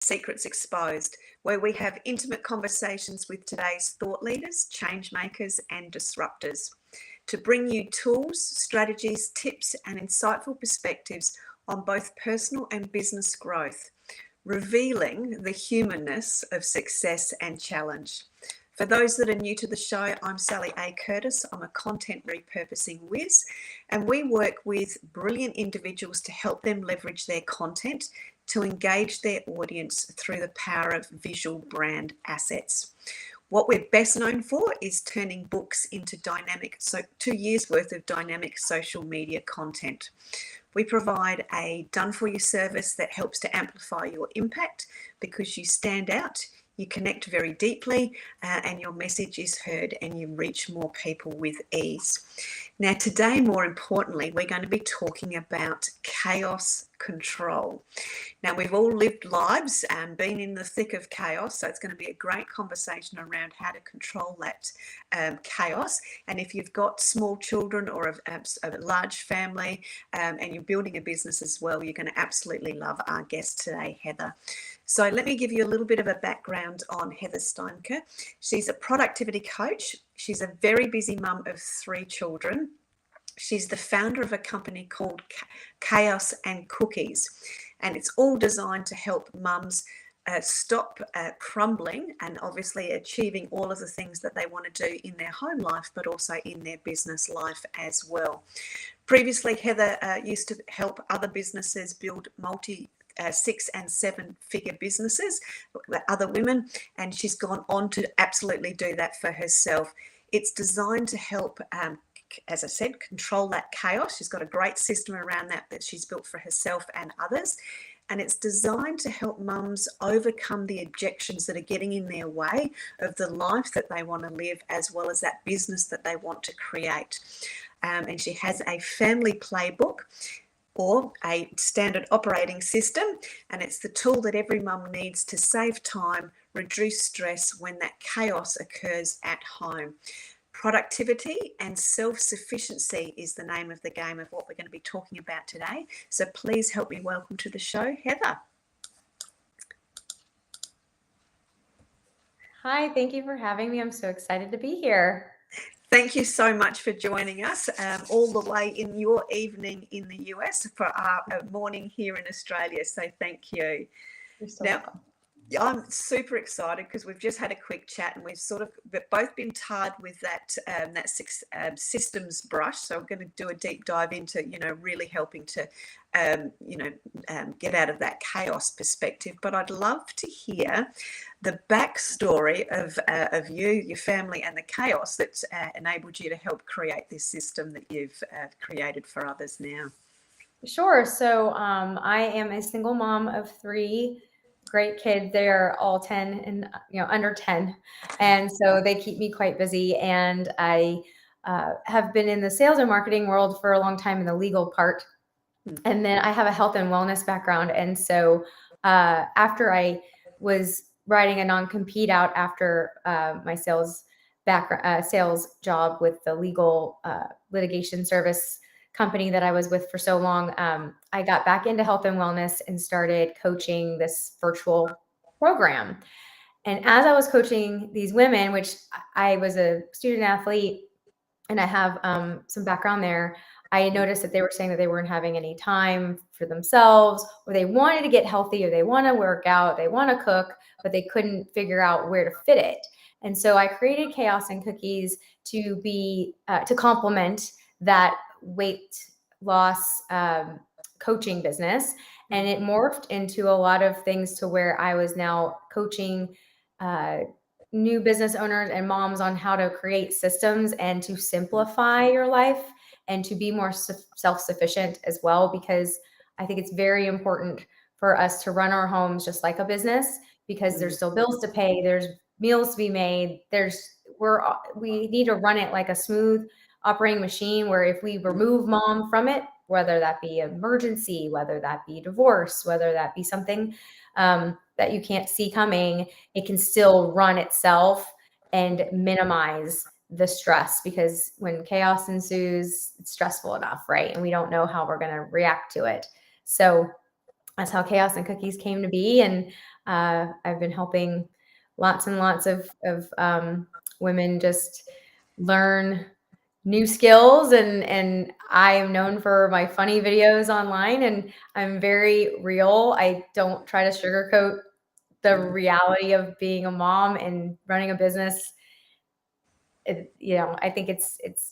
Secrets Exposed, where we have intimate conversations with today's thought leaders, change makers, and disruptors to bring you tools, strategies, tips, and insightful perspectives on both personal and business growth, revealing the humanness of success and challenge. For those that are new to the show, I'm Sally A. Curtis. I'm a content repurposing whiz, and we work with brilliant individuals to help them leverage their content to engage their audience through the power of visual brand assets. What we're best known for is turning books into 2 years worth of dynamic social media content. We provide a done-for-you service that helps to amplify your impact because you stand out, you connect very deeply, and your message is heard and you reach more people with ease. Now, today, more importantly, we're going to be talking about chaos control. Now, we've all lived lives and been in the thick of chaos, so it's going to be a great conversation around how to control that chaos. And if you've got small children or a large family and you're building a business as well, you're going to absolutely love our guest today, Heather. So let me give you a little bit of a background on Heather Steinker. She's a productivity coach. She's a very busy mum of 3 children. She's the founder of a company called Chaos and Cookies, and it's all designed to help mums stop crumbling and obviously achieving all of the things that they want to do in their home life, but also in their business life as well. Previously, Heather used to help other businesses build 6 and 7 figure businesses, other women, and she's gone on to absolutely do that for herself. It's designed to help, as I said, control that chaos. She's got a great system around that she's built for herself and others. And it's designed to help mums overcome the objections that are getting in their way of the life that they want to live, as well as that business that they want to create. And she has a family playbook, or a standard operating system, and it's the tool that every mum needs to save time, reduce stress when that chaos occurs at home. Productivity and self-sufficiency is the name of the game of what we're going to be talking about today. So please help me welcome to the show, Heather. Hi, thank you for having me. I'm so excited to be here. Thank you so much for joining us all the way in your evening in the US for our morning here in Australia. So thank you. You're so welcome. I'm super excited because we've just had a quick chat and we've both been tarred with that systems brush. So we're going to do a deep dive into, really helping to, get out of that chaos perspective. But I'd love to hear the backstory of you, your family, and the chaos that's enabled you to help create this system that you've created for others now. Sure. So I am a single mom of 3 great kids. They're all 10 and under 10, and so they keep me quite busy. And I have been in the sales and marketing world for a long time in the legal part, and then I have a health and wellness background. And so after I was writing a non-compete out after my sales job with the legal litigation service company that I was with for so long, I got back into health and wellness and started coaching this virtual program. And as I was coaching these women, which I was a student athlete and I have some background there, I noticed that they were saying that they weren't having any time for themselves, or they wanted to get healthy, or they want to work out, they want to cook, but they couldn't figure out where to fit it. And so I created Chaos and Cookies to complement that weight loss coaching business. And it morphed into a lot of things to where I was now coaching new business owners and moms on how to create systems and to simplify your life and to be more self-sufficient as well, because I think it's very important for us to run our homes just like a business, because there's still bills to pay, there's meals to be made, we need to run it like a smooth operating machine, where if we remove mom from it, whether that be emergency, whether that be divorce, whether that be something that you can't see coming, it can still run itself and minimize the stress, because when chaos ensues, it's stressful enough, right? And we don't know how we're going to react to it. So that's how Chaos and Cookies came to be. And I've been helping lots and lots of women just learn new skills. And I am known for my funny videos online, and I'm very real. I don't try to sugarcoat the reality of being a mom and running a business. I think if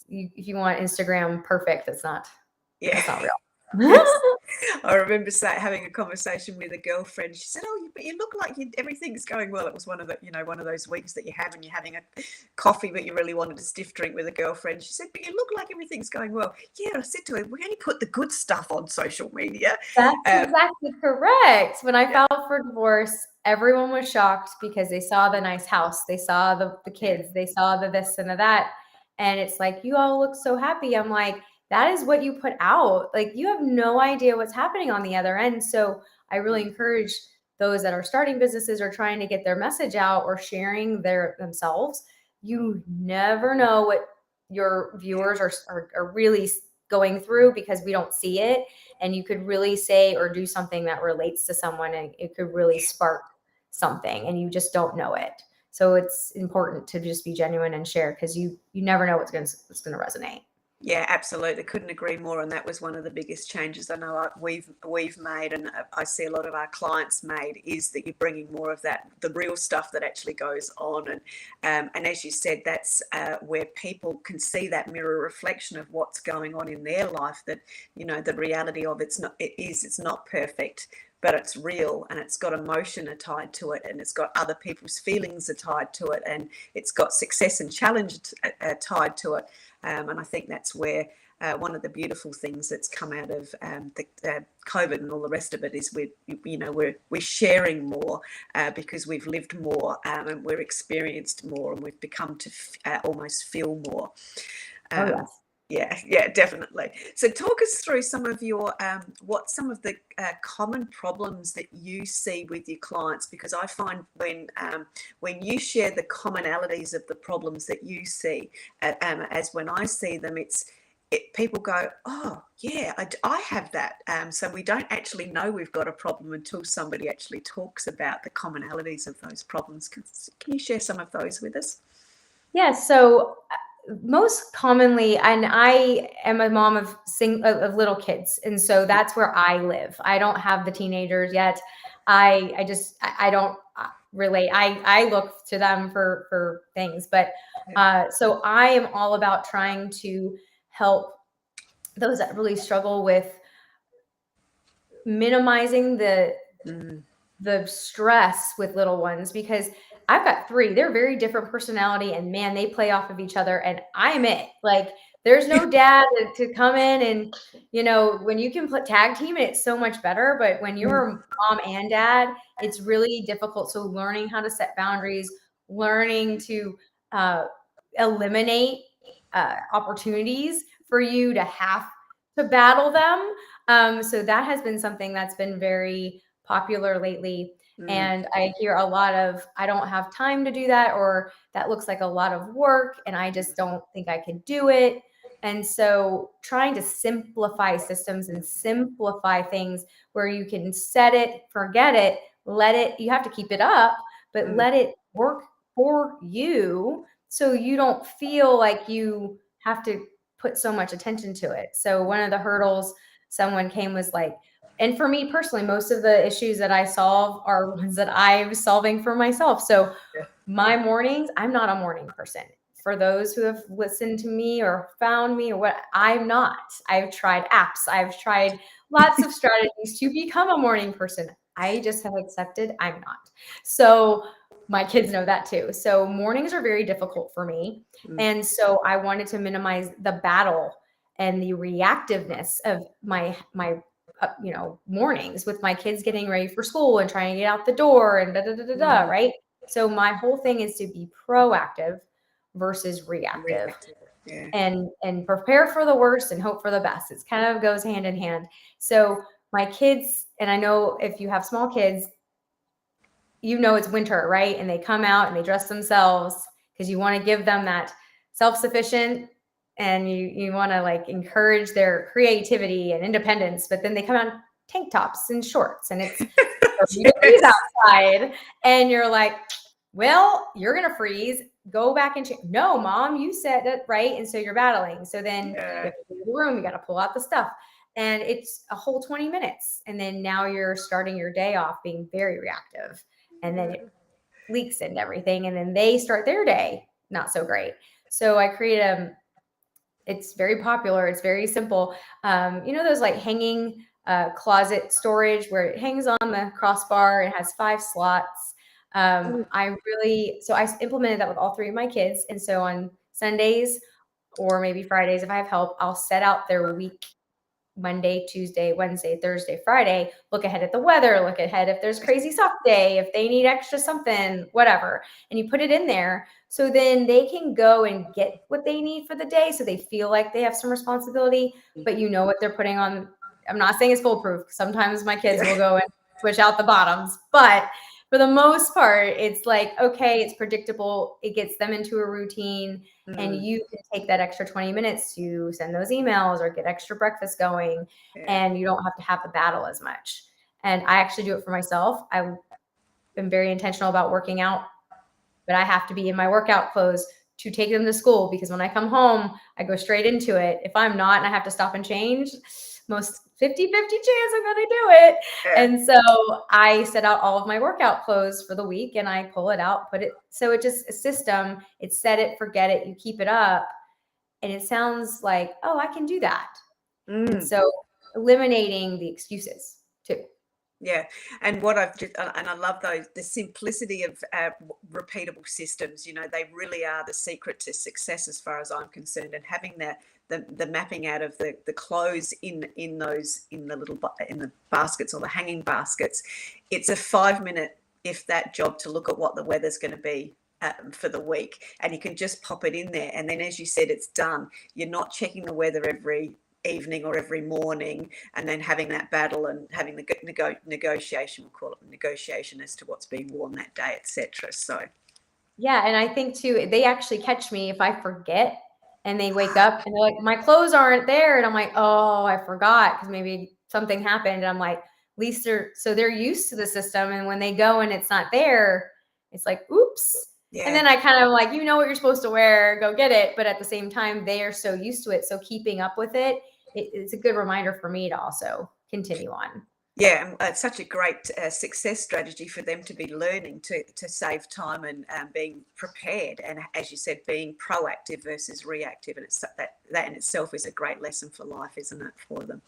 you want Instagram perfect, that's not real. Yes. I remember having a conversation with a girlfriend. She said, "Oh, but you look like everything's going well." It was one of those weeks that you have, and you're having a coffee, but you really wanted a stiff drink with a girlfriend. She said, "But you look like everything's going well." Yeah, I said to her, "We only put the good stuff on social media." That's exactly correct. When I filed for divorce, everyone was shocked because they saw the nice house, they saw the kids, they saw the this and the that. And it's like, you all look so happy. I'm like, that is what you put out. Like, you have no idea what's happening on the other end. So I really encourage those that are starting businesses or trying to get their message out or sharing themselves. You never know what your viewers are really going through, because we don't see it. And you could really say or do something that relates to someone, and it could really spark something, and you just don't know it. So it's important to just be genuine and share, because you never know what's going to resonate. Yeah, absolutely. Couldn't agree more. And that was one of the biggest changes I know we've made, and I see a lot of our clients made, is that you're bringing more of that, the real stuff that actually goes on. And as you said, that's where people can see that mirror reflection of what's going on in their life. That the reality of it's not perfect, but it's real, and it's got emotion tied to it, and it's got other people's feelings tied to it, and it's got success and challenge tied to it. And I think that's where one of the beautiful things that's come out of the COVID and all the rest of it is we're sharing more because we've lived more, and we're experienced more, and we've become to almost feel more. Yeah, definitely. So talk us through some of your some of the common problems that you see with your clients, because I find when you share the commonalities of the problems that you see, as when I see them, people go, "Oh, yeah, I have that." So we don't actually know we've got a problem until somebody actually talks about the commonalities of those problems. Can you share some of those with us? Yeah. So most commonly, and I am a mom of little kids, and so that's where I live. I don't have the teenagers yet. I don't relate. I look to them for things, but so I am all about trying to help those that really struggle with minimizing the stress with little ones, because I've got 3. They're very different personality, and man, they play off of each other, and I'm it. Like, there's no dad to come in, and when you can put tag team, it's so much better. But when you're mom and dad, it's really difficult. So learning how to set boundaries, learning to eliminate opportunities for you to have to battle them. So that has been something that's been very popular lately. And I hear a lot of, I don't have time to do that, or that looks like a lot of work, and I just don't think I can do it. And so trying to simplify systems and simplify things where you can set it, forget it, you have to keep it up, but let it work for you, so you don't feel like you have to put so much attention to it. So one of the hurdles someone came was like, and for me personally, most of the issues that I solve are ones that I'm solving for myself. So my mornings, I'm not a morning person. For those who have listened to me or found me or what, I'm not. I've tried apps. I've tried lots of strategies to become a morning person. I just have accepted I'm not. So my kids know that too. So mornings are very difficult for me. And so I wanted to minimize the battle and the reactiveness of my mornings with my kids getting ready for school and trying to get out the door and right? So my whole thing is to be proactive versus reactive. Yeah. And prepare for the worst and hope for the best. It kind of goes hand in hand. So my kids, and I know if you have small kids, it's winter, right? And they come out and they dress themselves because you want to give them that self-sufficient, and you want to like encourage their creativity and independence. But then they come out tank tops and shorts, and it's 30 degrees outside, and you're like, well, you're going to freeze. Go back and change. No, mom, you said it right. And so you're battling. So then you have to go to the room, you got to pull out the stuff. And it's a whole 20 minutes. And then now you're starting your day off being very reactive. And then it leaks into everything. And then they start their day not so great. So I created it's very popular. It's very simple. You know, those like hanging closet storage where it hangs on the crossbar. It has 5 slots. I implemented that with all 3 of my kids. And so on Sundays or maybe Fridays, if I have help, I'll set out their week, Monday, Tuesday, Wednesday, Thursday, Friday, look ahead at the weather, look ahead if there's crazy sock day, if they need extra something, whatever. And you put it in there. So then they can go and get what they need for the day. So they feel like they have some responsibility, but you know what they're putting on. I'm not saying it's foolproof. Sometimes my kids will go and push out the bottoms, but for the most part, it's like, okay, it's predictable. It gets them into a routine, and you can take that extra 20 minutes to send those emails or get extra breakfast going, and you don't have to have the battle as much. And I actually do it for myself. I've been very intentional about working out, but I have to be in my workout clothes to take them to school, because when I come home, I go straight into it. If I'm not and I have to stop and change, most 50-50 chance I'm going to do it. And so I set out all of my workout clothes for the week, and I pull it out, put it. So it just a system. It's set it, forget it. You keep it up. And it sounds like, oh, I can do that. And so eliminating the excuses too. Yeah. And what I've just, and I love the simplicity of repeatable systems, you know, they really are the secret to success as far as I'm concerned. And having the mapping out of the clothes in the baskets or the hanging baskets, it's a 5-minute, if that, job to look at what the weather's going to be for the week. And you can just pop it in there. And then, as you said, it's done. You're not checking the weather every evening or every morning, and then having that battle and having the negotiation, we'll call it negotiation, as to what's being worn that day, etc. So yeah, and I think too, they actually catch me if I forget, and they wake up and they're like, my clothes aren't there, and I'm like, oh, I forgot, because maybe something happened. And I'm like, at least they're used to the system, and when they go and it's not there, it's like, oops. And then I kind of like, you know what you're supposed to wear, go get it. But at the same time, they are so used to it. So keeping up with it's a good reminder for me to also continue on. Yeah, it's such a great success strategy for them to be learning to save time and being prepared. And as you said, being proactive versus reactive. And it's that in itself is a great lesson for life, isn't it, for them?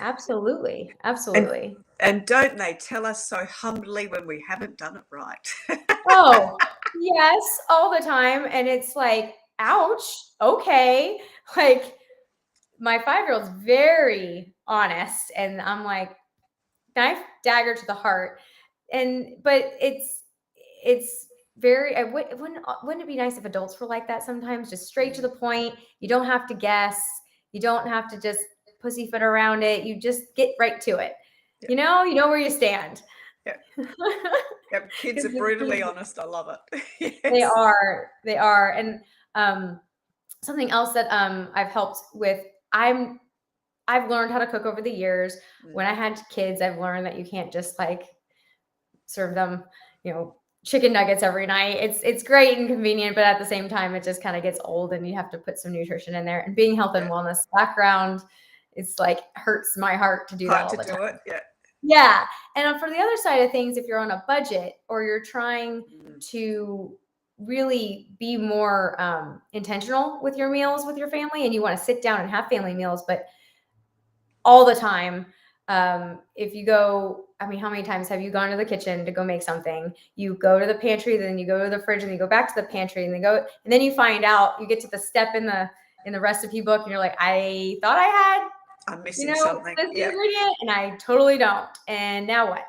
Absolutely. Absolutely. And don't they tell us so humbly when we haven't done it right? Oh, yes, all the time. And it's like, ouch, okay. Like, my 5-year-old's very honest, and I'm like, knife, dagger to the heart. But it's very, wouldn't it be nice if adults were like that sometimes, just straight to the point? You don't have to guess. You don't have to just pussyfoot around it. You just get right to it. Yep. You know where you stand. Yep. Yep. Kids are brutally honest. I love it. Yes. They are. And something else that I've helped with, I've learned how to cook over the years. When I had kids, I've learned that you can't just like serve them, chicken nuggets every night. It's great and convenient, but at the same time, it just kind of gets old, and you have to put some nutrition in there. And being health and wellness background, it's like hurts my heart to do that all the time. Yeah. And for the other side of things, if you're on a budget or you're trying to really be more intentional with your meals with your family, and you want to sit down and have family meals, but all the time, if you go, how many times have you gone to the kitchen to go make something? You go to the pantry, then you go to the fridge, and you go back to the pantry, and then you find out, you get to the step in the recipe book, and you're like, I thought I'm missing something. This ingredient, and I totally don't. And now what?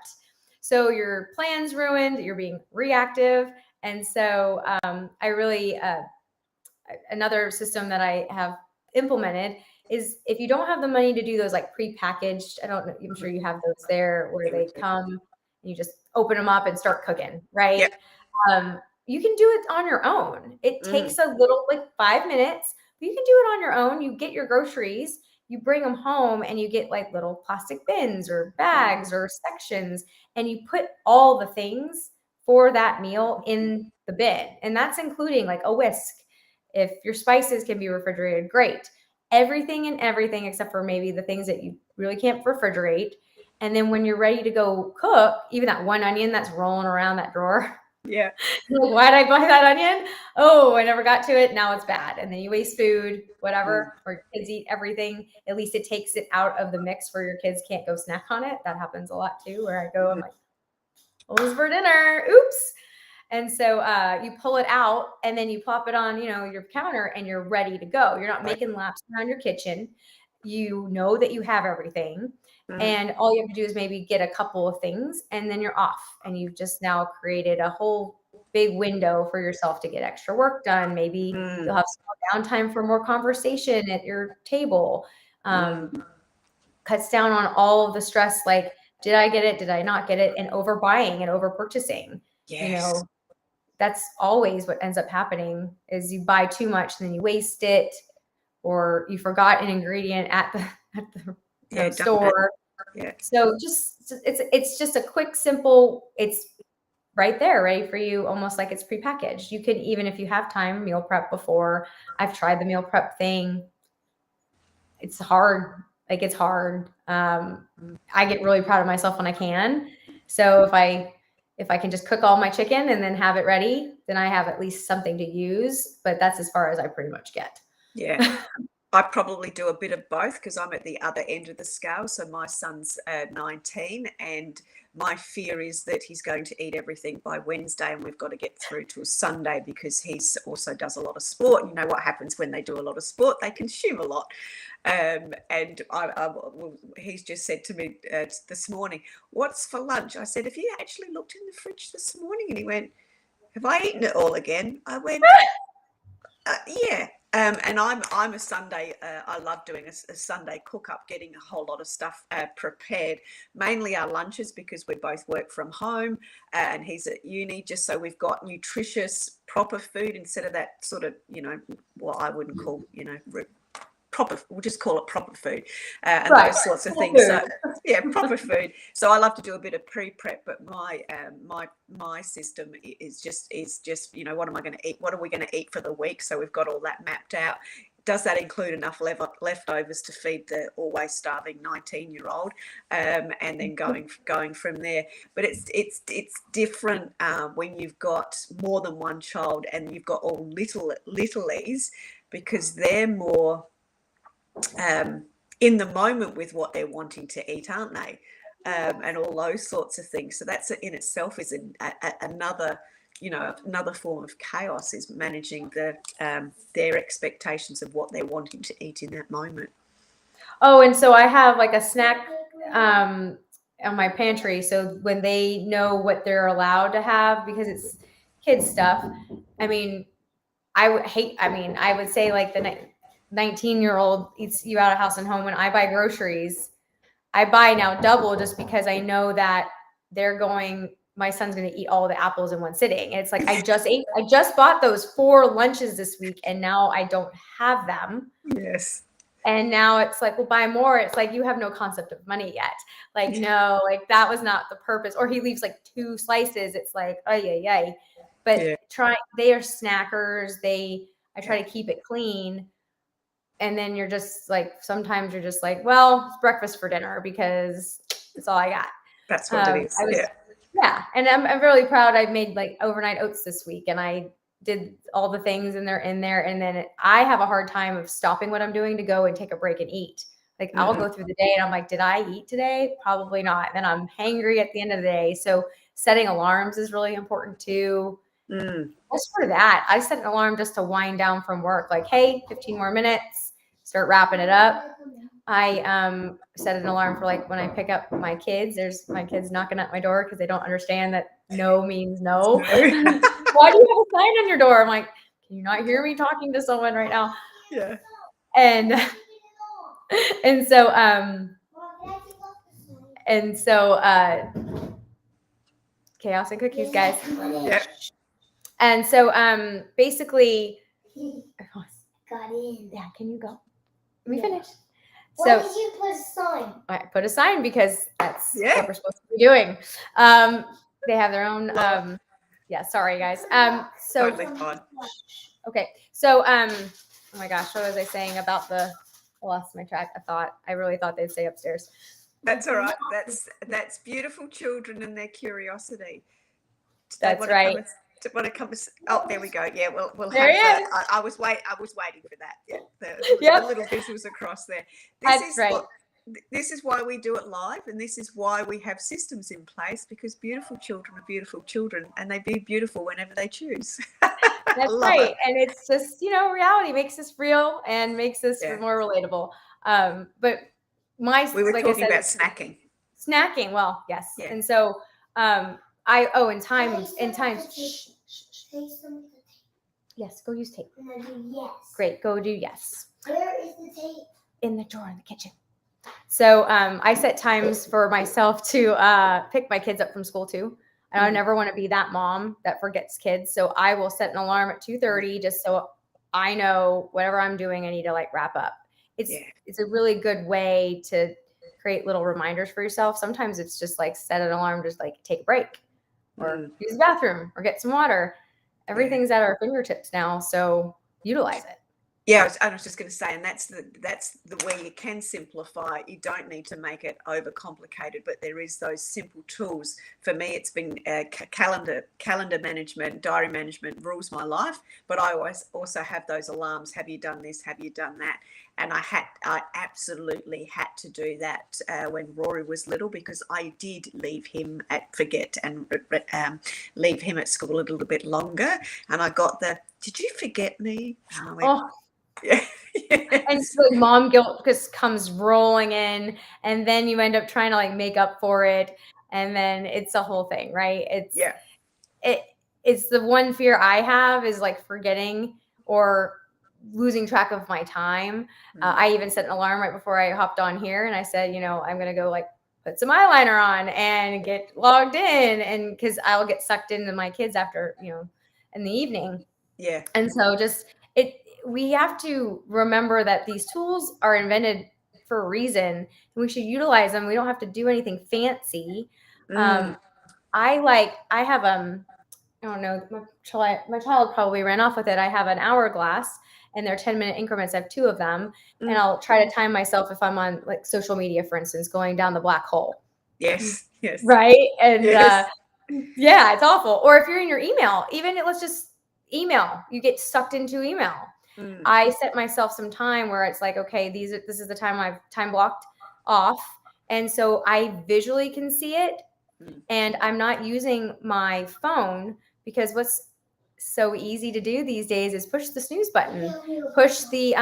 So your plan's ruined. You're being reactive. And so I really, another system that I have implemented is, if you don't have the money to do those like prepackaged, I don't know, I'm sure you have those there where they come and you just open them up and start cooking, right? Yep. You can do it on your own. It takes a little, like 5 minutes, but you can do it on your own. You get your groceries, you bring them home and you get like little plastic bins or bags or sections, and you put all the things for that meal in the bin. And that's including like a whisk. If your spices can be refrigerated, great. Everything and everything except for maybe the things that you really can't refrigerate. And then when you're ready to go cook, even that one onion that's rolling around that drawer. Yeah. Like, why did I buy that onion? Oh, I never got to it. Now it's bad. And then you waste food, whatever, or your kids eat everything. At least it takes it out of the mix where your kids can't go snack on it. That happens a lot too, where I go, I'm like, what was for dinner? Oops. And so you pull it out and then you plop it on, your counter and you're ready to go. You're not making laps around your kitchen. You know that you have everything. And all you have to do is maybe get a couple of things and then you're off. And you've just now created a whole big window for yourself to get extra work done. Maybe you'll have some downtime for more conversation at your table. Cuts down on all of the stress, like, did I get it? Did I not get it? And overbuying and over purchasing. Yes. That's always what ends up happening is you buy too much and then you waste it, or you forgot an ingredient at the store. Yeah. So it's just a quick, simple, it's right there, ready for you, almost like it's prepackaged. You can, even if you have time, meal prep before. I've tried the meal prep thing. It's hard. Like, it's hard. I get really proud of myself when I can. So if I can just cook all my chicken and then have it ready, then I have at least something to use. But that's as far as I pretty much get. Yeah. I probably do a bit of both because I'm at the other end of the scale. So my son's 19 and my fear is that he's going to eat everything by Wednesday and we've got to get through to Sunday because he also does a lot of sport. You know what happens when they do a lot of sport? They consume a lot. And he's just said to me this morning, what's for lunch? I said, have you actually looked in the fridge this morning? And he went, have I eaten it all again? I went, yeah. And I'm a Sunday, I love doing a Sunday cook up, getting a whole lot of stuff prepared, mainly our lunches because we both work from home and he's at uni, just so we've got nutritious, proper food instead of that sort of, what I wouldn't call, proper, we'll just call it proper food and those sorts of things. So yeah, proper food. So I love to do a bit of pre-prep, but my system is just what am I going to eat? What are we going to eat for the week? So we've got all that mapped out. Does that include enough leftovers to feed the always starving 19-year-old, and then going from there? But it's different when you've got more than one child and you've got all littlies, because they're more in the moment with what they're wanting to eat, aren't they? And all those sorts of things. So that's in itself is another form of chaos, is managing their expectations of what they're wanting to eat in that moment. Oh, and so I have like a snack on my pantry. So when they know what they're allowed to have, because it's kids stuff. I mean, I would say like the 19-year-old eats you out of house and home. When I buy groceries, I buy now double just because I know that my son's going to eat all the apples in one sitting. And it's like, I just bought those 4 lunches this week and now I don't have them. Yes. And now it's like, well, buy more. It's like, you have no concept of money yet. Like, no, like that was not the purpose. Or he leaves like 2 slices. It's like, oh yeah. But they are snackers. I try to keep it clean. And then you're just like, sometimes you're just like, well, it's breakfast for dinner because that's all I got. That's what it is. Yeah. And I'm really proud. I made like overnight oats this week and I did all the things and they're in there. And then I have a hard time of stopping what I'm doing to go and take a break and eat. Like I'll go through the day and I'm like, did I eat today? Probably not. And then I'm hangry at the end of the day. So setting alarms is really important too. Just for that, I set an alarm just to wind down from work. Like, hey, 15 more minutes, start wrapping it up. I set an alarm for like when I pick up my kids. There's my kids knocking at my door because they don't understand that no means no. Why do you have a sign on your door? I'm like, can you not hear me talking to someone right now? Yeah. And so chaos and cookies, guys. Yep. And so basically Got in. Yeah, can you go? Let me finish. So why did you put a sign? I put a sign because that's Yeah. what we're supposed to be doing. They have their own. Yeah, sorry guys. So Totally fine. okay. So oh my gosh, what was I saying about I lost my track. I really thought they'd stay upstairs. That's all right. That's beautiful children and their curiosity. That's right. Want to come? Oh, there we go. Yeah, we'll There he have is. that. I was waiting for that. Yeah, Yep. the little visuals across there. That's right. This is why we do it live, and this is why we have systems in place, because beautiful children are beautiful children, and they be beautiful whenever they choose. That's right. And it's just, reality makes us real and makes us more relatable. But we were like talking I said, about snacking. Snacking, well, yes. Yeah. And so in times. Yes, go use tape. And I do yes. Great, go do yes. Where is the tape? In the drawer in the kitchen. So I set times for myself to pick my kids up from school too. And I never want to be that mom that forgets kids. So I will set an alarm at 2:30 just so I know whatever I'm doing, I need to wrap up. It's a really good way to create little reminders for yourself. Sometimes it's just set an alarm, just take a break or use the bathroom or get some water. Everything's at our fingertips now. So utilize it. Yeah, I was just going to say, and that's the way you can simplify. You don't need to make it overcomplicated, but there is those simple tools. For me, it's been calendar management, diary management rules my life. But I always also have those alarms. Have you done this? Have you done that? And I absolutely had to do that when Rory was little, because I did leave him leave him at school a little bit longer, and I got did you forget me? And I went, yeah. And so mom guilt just comes rolling in, and then you end up trying to make up for it, and then it's a whole thing, right? It's the one fear I have is forgetting or losing track of my time. I even set an alarm right before I hopped on here, and I said, I'm gonna go put some eyeliner on and get logged in, and because I'll get sucked into my kids after in the evening. Yeah. And so we have to remember that these tools are invented for a reason, and we should utilize them. We don't have to do anything fancy. I have I don't know, my child probably ran off with it. I have an hourglass, and they're 10-minute increments. I have 2 of them, and I'll try to time myself if I'm on social media, for instance, going down the black hole. Yes. Right. And yeah, it's awful. Or if you're in your email, even let's just email, you get sucked into email. I set myself some time where it's okay, this is the time I've time blocked off. And so I visually can see it, and I'm not using my phone, because what's so easy to do these days is push the snooze button, push the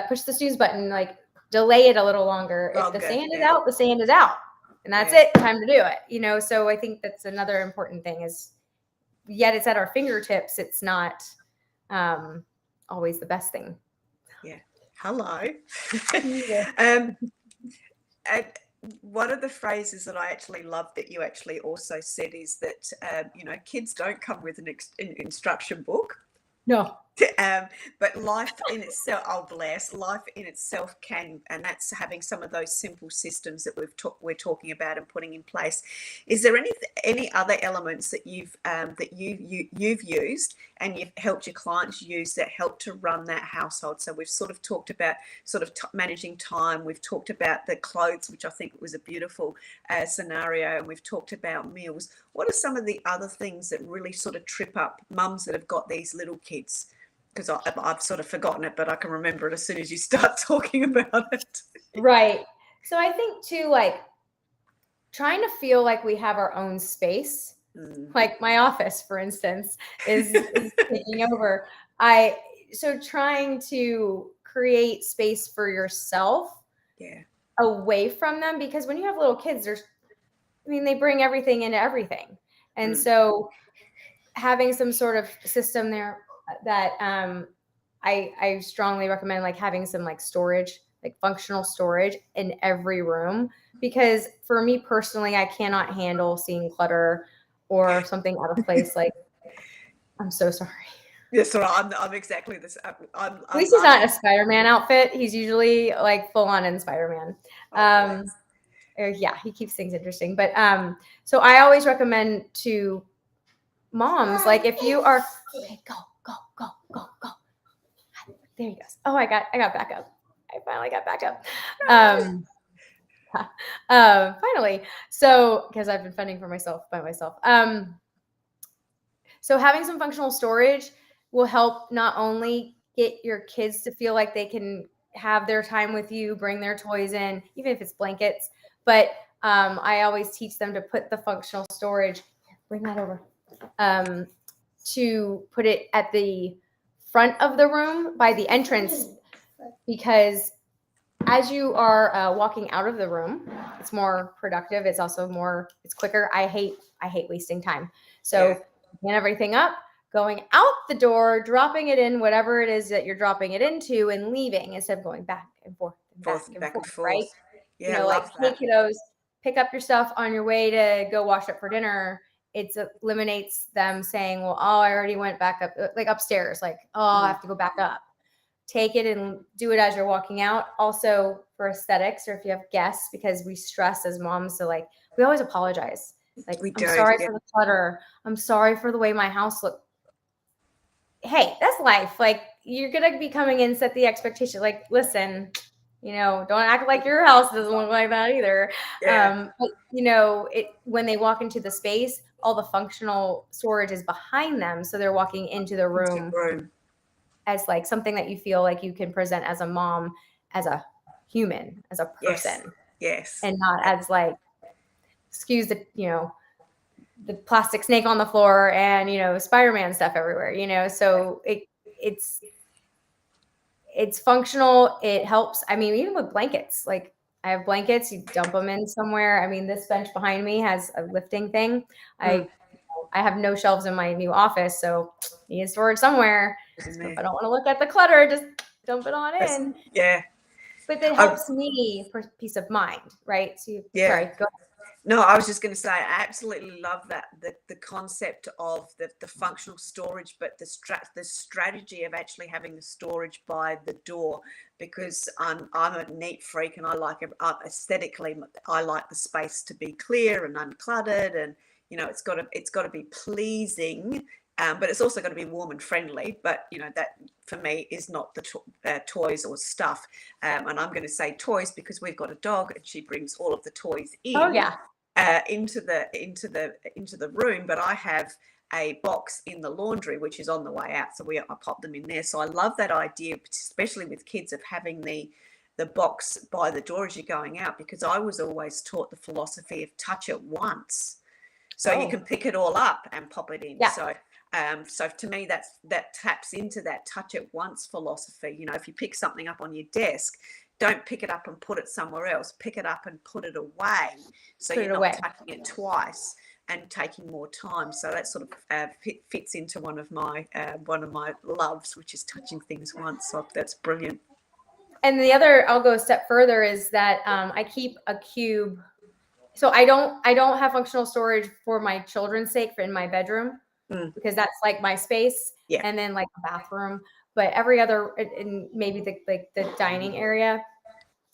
push the snooze button, delay it a little longer. If the sand is out, the sand is out, and that's it. Time to do it. So I think that's another important thing is, yet it's at our fingertips. It's not always the best thing. Yeah. Hello. One of the phrases that I actually love that you actually also said is that, kids don't come with an instruction book. No. But life in itself, life in itself can, and that's having some of those simple systems that we're talking about and putting in place. Is there any other elements that you've used and you've helped your clients use that help to run that household? So we've sort of talked about managing time. We've talked about the clothes, which I think was a beautiful scenario, and we've talked about meals. What are some of the other things that really sort of trip up mums that have got these little kids? Because I've sort of forgotten it, but I can remember it as soon as you start talking about it. Right. So I think too, trying to feel like we have our own space, like my office, for instance, is taking over. So trying to create space for yourself, away from them, because when you have little kids, they bring everything into everything, and so having some sort of system there that I strongly recommend, having some storage, functional storage in every room, because for me personally, I cannot handle seeing clutter or something out of place. I'm so sorry. Yes, all right. I'm exactly this. At least he's not in a Spider-Man outfit. He's usually like full on in Spider-Man. Yeah, he keeps things interesting. But so I always recommend to moms, like if you are, okay, go. There he goes. Oh, I got back up. I finally got back up. Finally. So, because I've been fending for myself by myself. So having some functional storage will help not only get your kids to feel like they can have their time with you, bring their toys in, even if it's blankets, but I always teach them to put the functional storage, bring that over, to put it at the front of the room by the entrance, because as you are walking out of the room, it's more productive. It's also it's quicker. I hate wasting time. So get everything up, going out the door, dropping it in, whatever it is that you're dropping it into, and leaving instead of going back and forth and back and forth, right? Yeah, like, hey, kiddos, pick up your stuff on your way to go wash up for dinner. It eliminates them saying, well, oh, I already went back up, like upstairs, like, oh, I have to go back up. Take it and do it as you're walking out. Also for aesthetics, or if you have guests, because we stress as moms. So like, we always apologize. Like, I'm sorry for the clutter. I'm sorry for the way my house looked. Hey, that's life. Like, you're going to be coming in, set the expectation. Like, listen, don't act like your house doesn't look like that either. But, when they walk into the space, all the functional storage is behind them. So they're walking into the room as like something that you feel like you can present as a mom, as a human, as a person. Yes. And not as like, excuse the, the plastic snake on the floor and, Spider-Man stuff everywhere, so it's functional. It helps. I mean, even with blankets, like I have blankets, you dump them in somewhere. I mean, this bench behind me has a lifting thing. I have no shelves in my new office, so you need storage somewhere. So if I don't want to look at the clutter, just dump it on in. Yeah. But it helps me for peace of mind, right? So sorry, go ahead. No, I was just going to say, I absolutely love that, the concept of the functional storage, but the strategy of actually having the storage by the door, because I'm a neat freak and I like aesthetically, I like the space to be clear and uncluttered, and it's got to be pleasing. But it's also got to be warm and friendly. But that for me is not the toys or stuff. And I'm going to say toys because we've got a dog and she brings all of the toys in. Oh yeah. Into the room. But I have a box in the laundry which is on the way out, so I pop them in there. So I love that idea, especially with kids, of having the box by the door as you're going out, because I was always taught the philosophy of touch it once, so you can pick it all up and pop it in. So to me, that taps into that touch it once philosophy. If you pick something up on your desk, don't pick it up and put it somewhere else. Pick it up and put it away, so you're not touching it twice and taking more time. So that sort of fits into one of my loves, which is touching things once. So that's brilliant. And the other, I'll go a step further, is that I keep a cube. So I don't have functional storage for my children's sake in my bedroom, because that's like my space, and then like a bathroom. But every other, in maybe the dining area.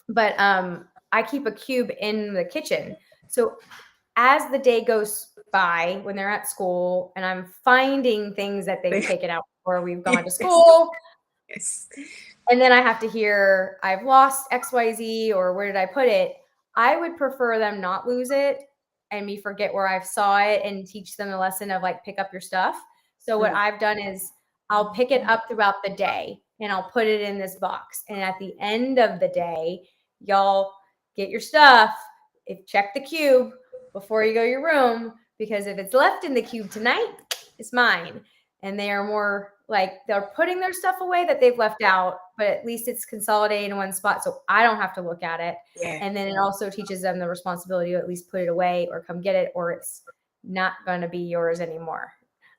But I keep a cube in the kitchen. So as the day goes by, when they're at school and I'm finding things that they've taken out before we've gone to school, and then I have to hear I've lost XYZ, or where did I put it? I would prefer them not lose it and me forget where I saw it, and teach them a lesson of like, pick up your stuff. So what I've done is I'll pick it up throughout the day and I'll put it in this box. And at the end of the day, y'all get your stuff. Check the cube before you go to your room, because if it's left in the cube tonight, it's mine. And they are more like, they're putting their stuff away that they've left out, but at least it's consolidated in one spot, so I don't have to look at it. And then it also teaches them the responsibility to at least put it away or come get it, or it's not going to be yours anymore.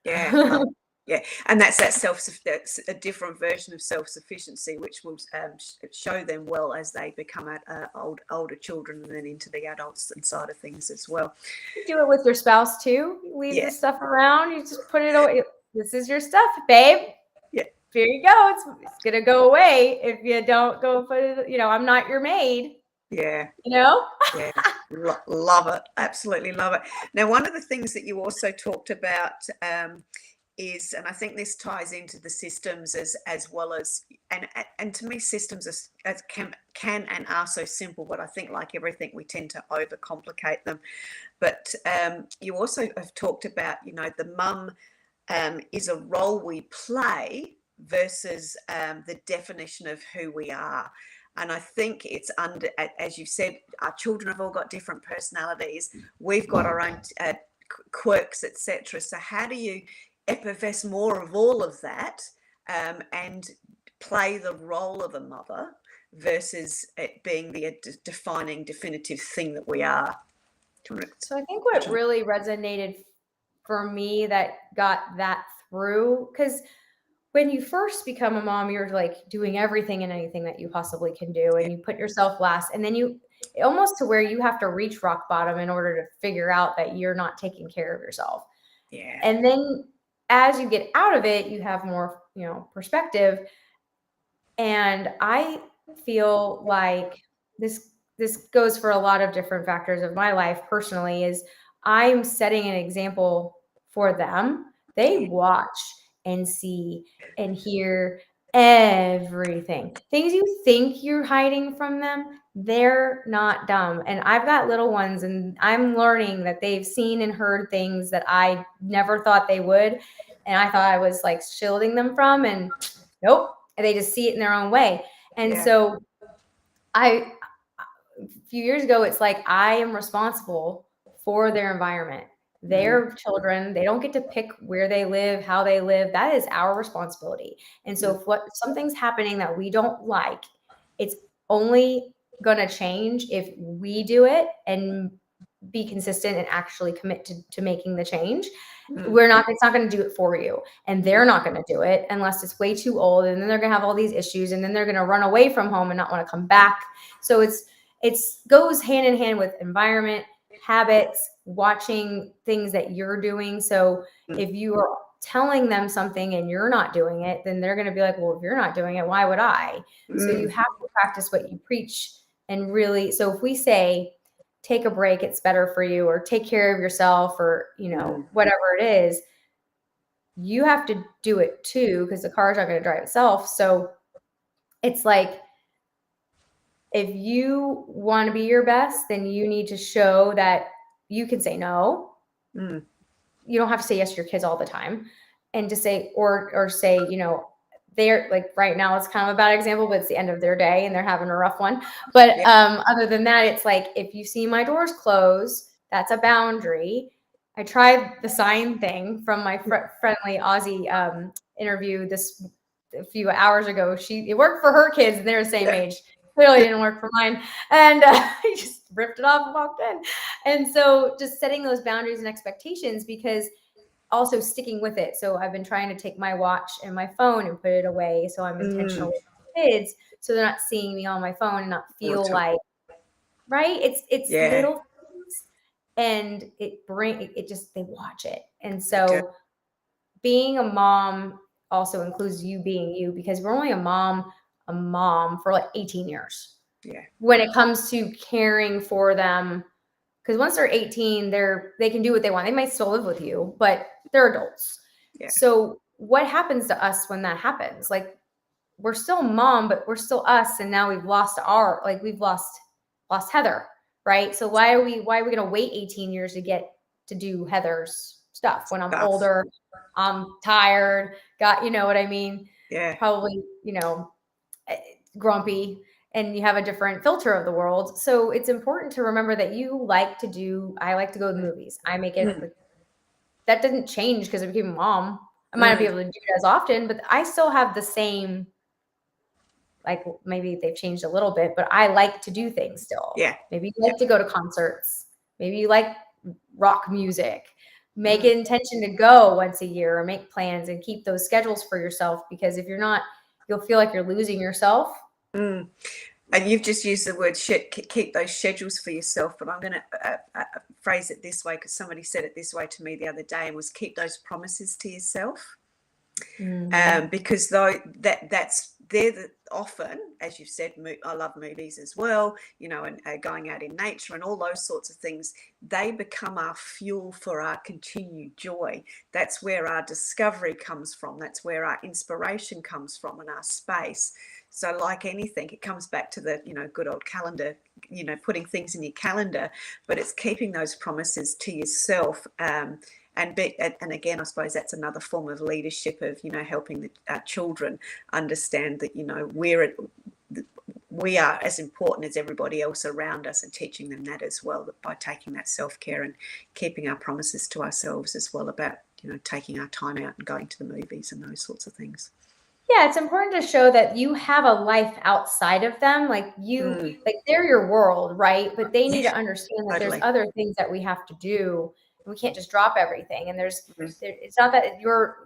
Yeah, and that's a different version of self-sufficiency, which will show them well as they become older children, and then into the adults side of things as well. You do it with your spouse too. You leave the stuff around. You just put it away. This is your stuff, babe. here you go. It's going to go away if you don't go put it, I'm not your maid, Yeah. Yeah. Love it. Absolutely love it. Now, one of the things that you also talked about is, and I think this ties into the systems as well as, and to me, systems as can and are so simple, but I think like everything, we tend to overcomplicate them. But you also have talked about, the mum is a role we play versus the definition of who we are. And I think it's under, as you said, our children have all got different personalities. We've got our own quirks, etc. So how do you effervesce more of all of that and play the role of a mother versus it being the defining, definitive thing that we are? So I think what really resonated for me that got that through, because when you first become a mom, you're like doing everything and anything that you possibly can do, and you put yourself last, and then you almost to where you have to reach rock bottom in order to figure out that you're not taking care of yourself. Yeah. And then as you get out of it, you have more, perspective. And I feel like this goes for a lot of different factors of my life personally, is I'm setting an example for them. They watch and see and hear everything. Things you think you're hiding from them, they're not dumb. And I've got little ones, and I'm learning that they've seen and heard things that I never thought they would. And I thought I was like shielding them from, and nope. And they just see it in their own way. And so a few years ago, it's like, I am responsible for their environment. Their children, they don't get to pick where they live, how they live. That is our responsibility. And so if something's happening that we don't like, it's only going to change if we do it and be consistent and actually commit to making the change. It's not going to do it for you, and they're not going to do it unless it's way too old, and then they're going to have all these issues, and then they're going to run away from home and not want to come back. So it's goes hand in hand with environment, habits, watching things that you're doing. So if you are telling them something and you're not doing it, then they're going to be like, well, if you're not doing it, why would I? So you have to practice what you preach. And really, so if we say, take a break, it's better for you, or take care of yourself, or, whatever it is, you have to do it too, because the car's not going to drive itself. So it's like, if you want to be your best, then you need to show that you can say no. You don't have to say yes to your kids all the time, and to say, or say, they're like, right now it's kind of a bad example, but it's the end of their day and they're having a rough one. But other than that, it's like, if you see my doors close, that's a boundary. I tried the sign thing from my friendly Aussie interview a few hours ago. It worked for her kids, and they're the same age. Clearly didn't work for mine. And he just ripped it off and walked in. And so just setting those boundaries and expectations, because also sticking with it. So I've been trying to take my watch and my phone and put it away, so I'm intentional with my kids, so they're not seeing me on my phone and not feel like, right? It's little things, and they watch it. And so being a mom also includes you being you, because we're only a mom for like 18 years. When it comes to caring for them, because once they're 18, they can do what they want. They might still live with you, but they're adults. So what happens to us when that happens? Like, we're still mom, but we're still us. And now we've lost lost Heather, right? So why are we going to wait 18 years to get to do Heather's stuff when I'm older, I'm tired, you know what I mean? Probably, grumpy, and you have a different filter of the world. So it's important to remember that I like to go to the movies. I make it, that didn't change because I became a mom. I might not be able to do it as often, but I still have the same, like, maybe they've changed a little bit, but I like to do things still. Maybe you like to go to concerts. Maybe you like rock music. Make an intention to go once a year, or make plans and keep those schedules for yourself, because if you're not, you'll feel like you're losing yourself. And you've just used the word keep those schedules for yourself, but I'm going to phrase it this way, because somebody said it this way to me the other day, and was keep those promises to yourself. Because though they're often, as you've said, I love movies as well, you know, and going out in nature and all those sorts of things. They become our fuel for our continued joy. That's where our discovery comes from. That's where our inspiration comes from, in our space. So like anything, it comes back to the, you know, good old calendar, you know, putting things in your calendar, but it's keeping those promises to yourself. And again, I suppose that's another form of leadership, of, you know, helping our children understand that, you know, we are as important as everybody else around us, and teaching them that as well, that by taking that self-care and keeping our promises to ourselves as well, about, you know, taking our time out and going to the movies and those sorts of things. Yeah, it's important to show that you have a life outside of them. Like like they're your world, right? But they need to understand that there's other things that we have to do. And we can't just drop everything. And it's not that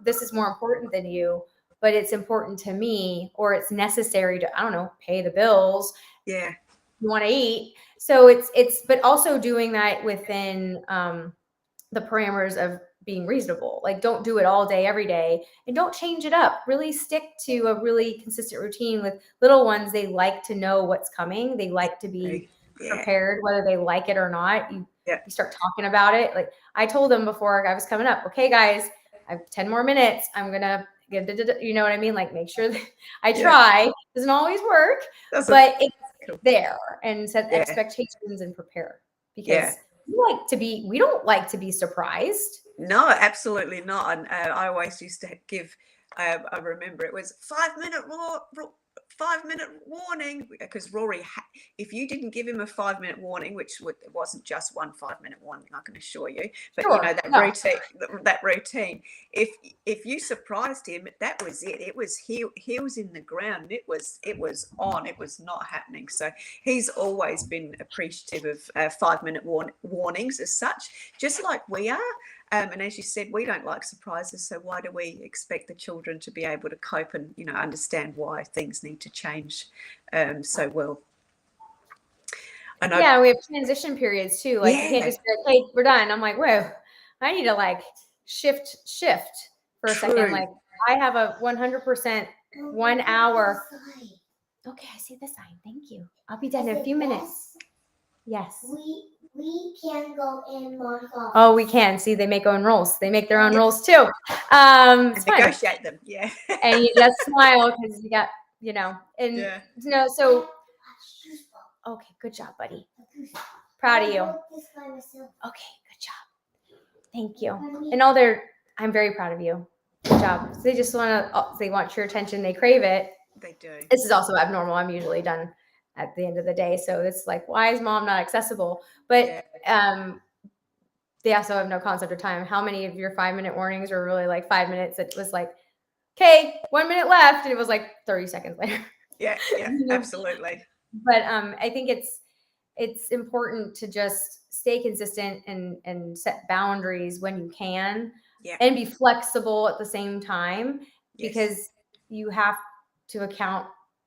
this is more important than you, but it's important to me, or it's necessary to, I don't know, pay the bills. Yeah. You want to eat. So but also doing that within the parameters of being reasonable. Like, don't do it all day, every day, and don't change it up. Really stick to a really consistent routine. With little ones, they like to know what's coming. They like to be prepared, whether they like it or not. You start talking about it. Like, I told them before I was coming up, okay, guys, I have 10 more minutes. I'm going to get, you know what I mean? Like, make sure that I try. Doesn't always work, but it's there, and set expectations and prepare, because we don't like to be surprised. No, absolutely not. And I always used to give, I remember it was 5-minute 5-minute warning, because Rory, if you didn't give him a 5-minute warning, which it wasn't just one 5-minute warning, I can assure you, but you know, that routine, if you surprised him, that was it. It was heels in the ground. It was on. It was not happening. So he's always been appreciative of 5-minute warnings as such, just like we are. And as you said, we don't like surprises, so why do we expect the children to be able to cope and, you know, understand why things need to change so well? And we have transition periods too. Like, you can't just be like, hey, we're done. I'm like, whoa, I need to like shift for a second. Like, I have a 100% 1 hour. Okay, I see the sign. Thank you. I'll be done in a few minutes. Yes. We can go in Mom's office. Oh, we can. See, they make own rules. They make their own rules too. It's negotiate them. Yeah. And you just smile because you got, you know, and you know, so okay, good job, buddy. Proud of you. Okay, good job. Thank you. And I'm very proud of you. Good job. So they just they want your attention. They crave it. They do. This is also abnormal. I'm usually done at the end of the day. So it's like, why is mom not accessible? But they also have no concept of time. How many of your 5-minute warnings were really like 5 minutes? It was like, okay, 1 minute left. And it was like 30 seconds later. Yeah, you know? Absolutely. But I think it's important to just stay consistent and set boundaries when you can, and be flexible at the same time, because you have to account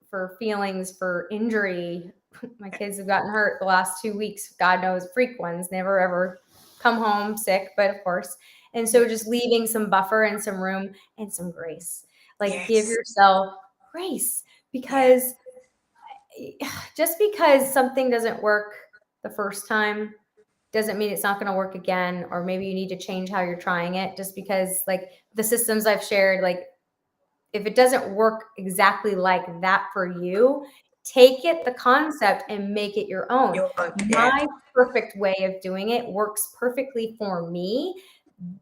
for feelings, for injury. My kids have gotten hurt the last 2 weeks. God knows, freak ones, never ever come home sick, but of course. And so just leaving some buffer and some room and some grace. Like, give yourself grace, because just because something doesn't work the first time doesn't mean it's not going to work again. Or maybe you need to change how you're trying it, just because, like, the systems I've shared, like, if it doesn't work exactly like that for you, take the concept and make it your own. My perfect way of doing it works perfectly for me.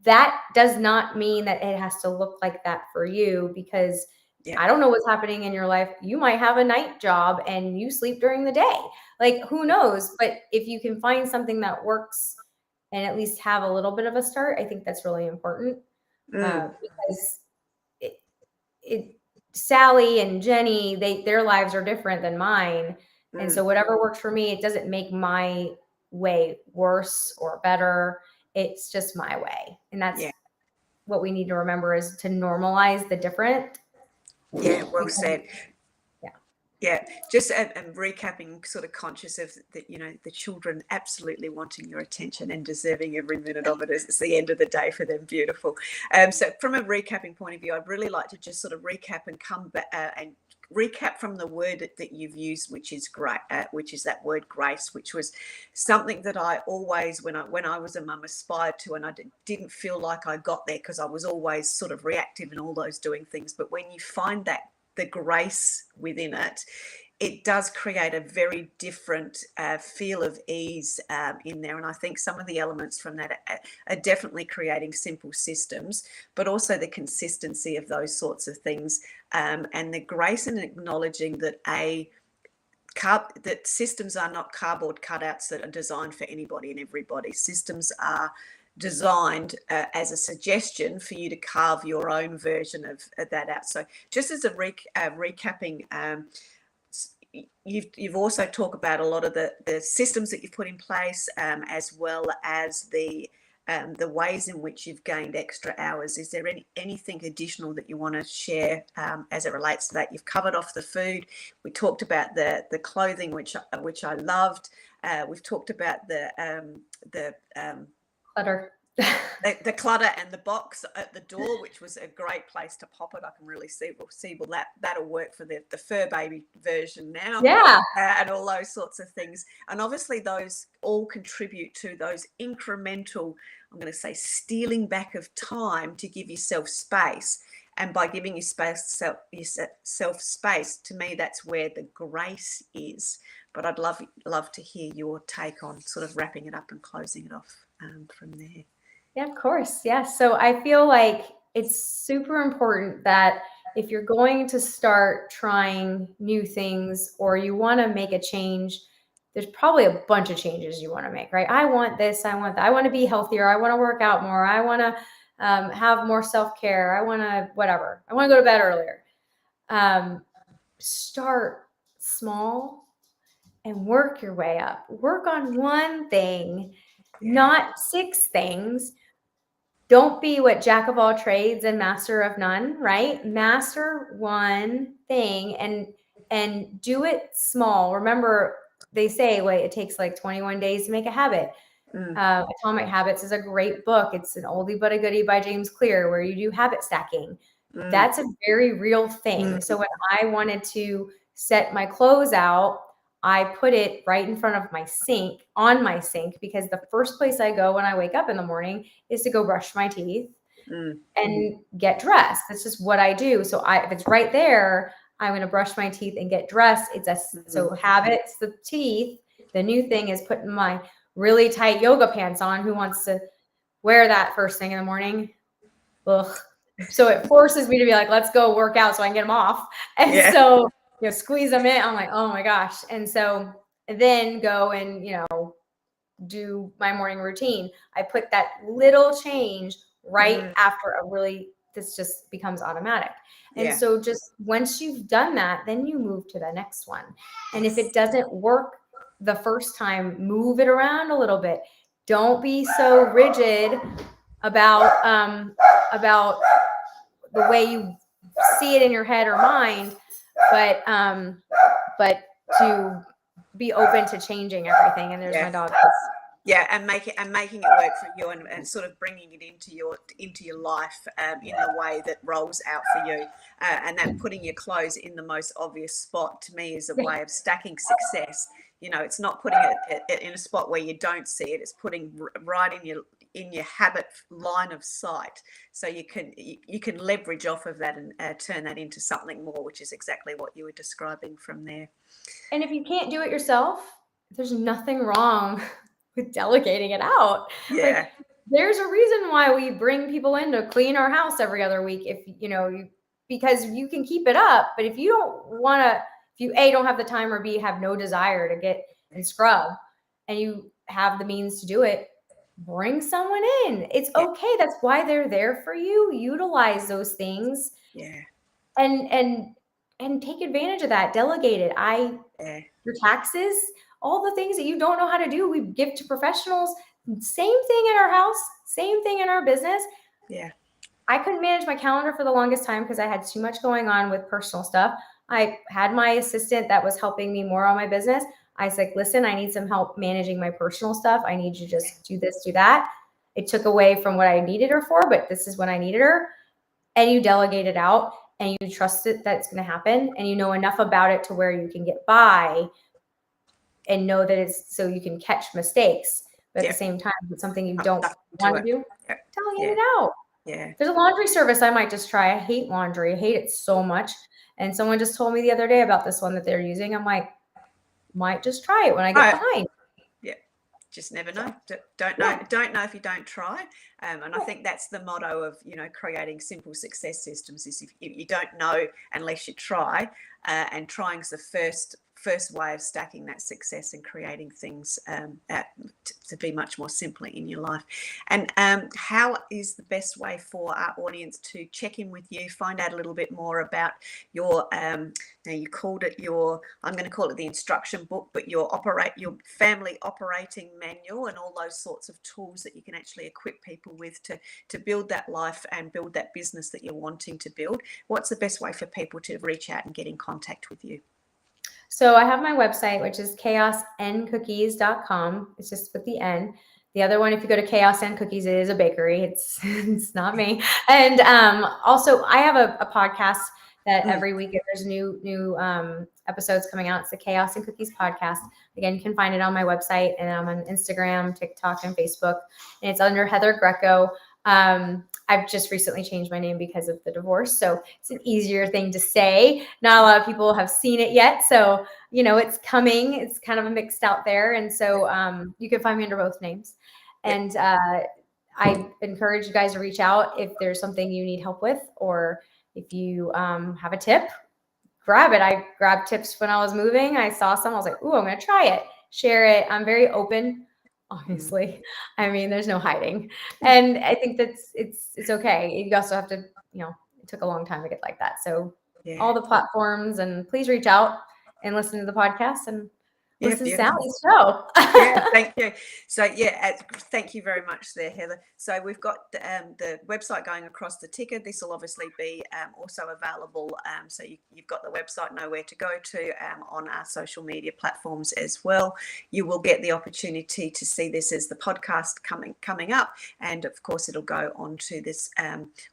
That does not mean that it has to look like that for you, because I don't know what's happening in your life. You might have a night job and you sleep during the day. Like, who knows? But if you can find something that works and at least have a little bit of a start, I think that's really important. Because Sally and Jenny, their lives are different than mine. And so whatever works for me, it doesn't make my way worse or better. It's just my way. And that's what we need to remember, is to normalize the different. Yeah, well said. Yeah, just and recapping, sort of conscious of that, the children absolutely wanting your attention and deserving every minute of it. As it's the end of the day for them. Beautiful. So from a recapping point of view, I'd really like to just sort of recap and come back and recap from the word that you've used, which is great, which is that word grace, which was something that I always, when I was a mum, aspired to, and I didn't feel like I got there because I was always sort of reactive and all those doing things. But when you find that the grace within it, it does create a very different feel of ease in there. And I think some of the elements from that are definitely creating simple systems, but also the consistency of those sorts of things, and the grace in acknowledging that that systems are not cardboard cutouts that are designed for anybody and everybody. Systems are designed as a suggestion for you to carve your own version of that out. So just as a recapping, you've also talked about a lot of the systems that you've put in place, as well as the ways in which you've gained extra hours. Is there anything additional that you want to share as it relates to that? You've covered off the food. We talked about the clothing, which I loved. We've talked about the Clutter. the clutter and the box at the door, which was a great place to pop it. I can really see well that'll work for the fur baby version now. Yeah. And all those sorts of things. And obviously those all contribute to those incremental, I'm going to say, stealing back of time to give yourself space. And by giving yourself space, to me, that's where the grace is. But I'd love to hear your take on sort of wrapping it up and closing it off from there. Yeah, of course. Yeah. So I feel like it's super important that if you're going to start trying new things or you want to make a change, there's probably a bunch of changes you want to make, right? I want this, I want that. I want to be healthier. I want to work out more. I want to have more self-care. I want to, whatever. I want to go to bed earlier. Start small and work your way up. Work on one thing, not 6 things. Don't be what jack of all trades and master of none, right? Master one thing and do it small. Remember, they say it takes like 21 days to make a habit. Atomic Habits is a great book. It's an oldie but a goodie by James Clear, where you do habit stacking. That's a very real thing. So when I wanted to set my clothes out, I put it right in front of my sink, on my sink, because the first place I go when I wake up in the morning is to go brush my teeth and get dressed. That's just what I do. So if it's right there, I'm going to brush my teeth and get dressed. So habits, the teeth. The new thing is putting my really tight yoga pants on. Who wants to wear that first thing in the morning? Ugh. So it forces me to be like, let's go work out so I can get them off. And so, squeeze them in. I'm like, oh my gosh. And so then go and, do my morning routine. I put that little change right after this just becomes automatic. And so just once you've done that, then you move to the next one. And if it doesn't work the first time, move it around a little bit. Don't be so rigid about the way you see it in your head or mind, but to be open to changing everything. And there's my dog. Yeah, and making it work for you, and sort of bringing it into your life in a way that rolls out for you, and that putting your clothes in the most obvious spot, to me, is a way of stacking success. It's not putting it in a spot where you don't see it. It's putting right in your habit line of sight, so you can leverage off of that and turn that into something more, which is exactly what you were describing from there. And if you can't do it yourself, there's nothing wrong with delegating it out. Yeah. There's a reason why we bring people in to clean our house every other week. Because you can keep it up, but if you A, don't have the time, or B, have no desire to get and scrub, and you have the means to do it, bring someone in. It's okay. That's why they're there for you. Utilize those things. Yeah. And take advantage of that. Delegate it. Your taxes, all the things that you don't know how to do, we give to professionals. Same thing in our house, same thing in our business. Yeah. I couldn't manage my calendar for the longest time because I had too much going on with personal stuff. I had my assistant that was helping me more on my business. I was like, listen, I need some help managing my personal stuff. I need you to just do this, do that. It took away from what I needed her for, but this is when I needed her. And you delegate it out and you trust it that it's going to happen. And you know enough about it to where you can get by and know that it's so you can catch mistakes. But at the same time, if it's something you don't want to do, delegate it out. Yeah. There's a laundry service I might just try. I hate laundry. I hate it so much. And someone just told me the other day about this one that they're using. I'm like, might just try it when I get behind. Yeah. Just never know. Don't know. Don't know if you don't try. And I think that's the motto of, creating simple success systems is if you don't know unless you try, and trying's the first way of stacking that success and creating things to be much more simpler in your life. And how is the best way for our audience to check in with you, find out a little bit more about your, you called it I'm going to call it the instruction book, but your family operating manual and all those sorts of tools that you can actually equip people with to build that life and build that business that you're wanting to build. What's the best way for people to reach out and get in contact with you? So I have my website, which is chaosandcookies.com. It's just with the N. The other one, if you go to Chaos and Cookies, it is a bakery. It's not me. And also, I have a podcast that every week there's new episodes coming out. It's the Chaos and Cookies podcast. Again, you can find it on my website, and I'm on Instagram, TikTok, and Facebook. And it's under Heather Greco. I've just recently changed my name because of the divorce. So it's an easier thing to say. Not a lot of people have seen it yet. So, it's coming. It's kind of mixed out there. And so you can find me under both names. And I encourage you guys to reach out if there's something you need help with, or if you have a tip, grab it. I grabbed tips when I was moving. I saw some. I was like, ooh, I'm going to try it. Share it. I'm very open. Obviously, I mean, there's no hiding, and I think that's it's okay. You also have to, it took a long time to get like that. So all the platforms, and please reach out and listen to the podcast and listen to Sally's show. Thank you. So thank you very much there, Heather. So we've got the website going across the ticker. This will obviously be also available. So you've got the website, know where to go to on our social media platforms as well. You will get the opportunity to see this as the podcast coming up, and of course it'll go onto this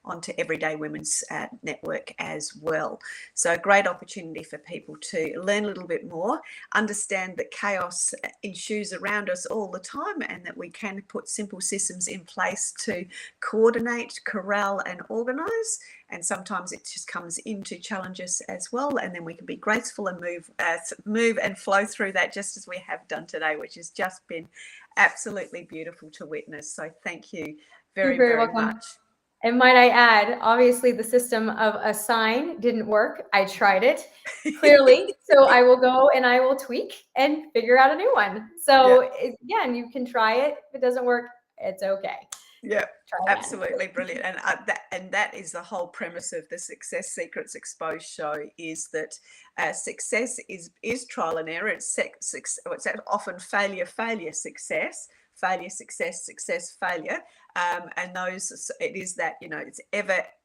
onto Everyday Women's Network as well. So a great opportunity for people to learn a little bit more, understand that chaos ensues around us all the time, and that we can put simple systems in place to coordinate, corral, and organize. And sometimes it just comes into challenges as well, and then we can be graceful and move and flow through that, just as we have done today, which has just been absolutely beautiful to witness. So thank you very, very much. And might I add, obviously the system of a sign didn't work. I tried it clearly. So I will go and I will tweak and figure out a new one. So again, you can try it. If it doesn't work, it's okay. Yeah, absolutely brilliant. And that is the whole premise of the Success Secrets Exposed show, is that success is trial and error. It's often failure, success, failure, success, failure. And it is that,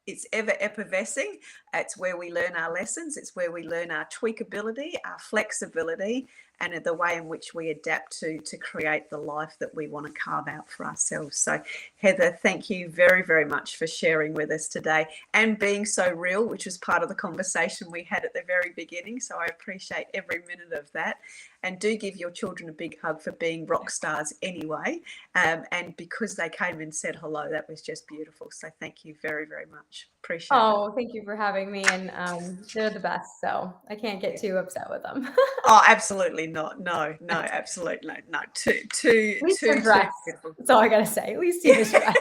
it's ever effervescing. It's where we learn our lessons. It's where we learn our tweakability, our flexibility, and the way in which we adapt to create the life that we want to carve out for ourselves. So Heather, thank you very, very much for sharing with us today and being so real, which was part of the conversation we had at the very beginning. So I appreciate every minute of that. And do give your children a big hug for being rock stars anyway. And because they came and said hello, that was just beautiful. So thank you very, very much. Appreciate it. Oh, thank you for having me. And they're the best. So I can't get too upset with them. Oh, absolutely not. No, absolutely no. Too dress. That's all I got to say. At least you dress.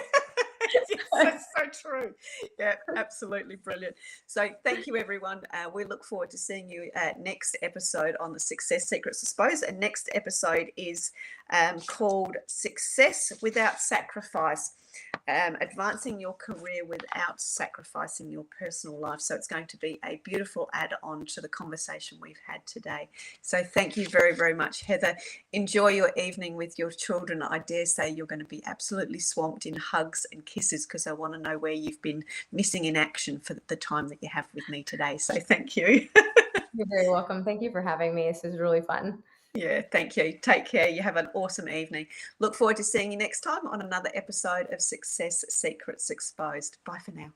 Yes, that's so true. Yeah, absolutely brilliant. So thank you, everyone. We look forward to seeing you next episode on the Success Secrets, I suppose. And next episode is called Success Without Sacrifice. Advancing your career without sacrificing your personal life. So it's going to be a beautiful add-on to the conversation we've had today. So thank you very, very much, Heather. Enjoy your evening with your children. I dare say you're going to be absolutely swamped in hugs and kisses, because I want to know where you've been missing in action for the time that you have with me today. So thank you. You're very welcome. Thank you for having me. This is really fun. Yeah, thank you. Take care. You have an awesome evening. Look forward to seeing you next time on another episode of Success Secrets Exposed. Bye for now.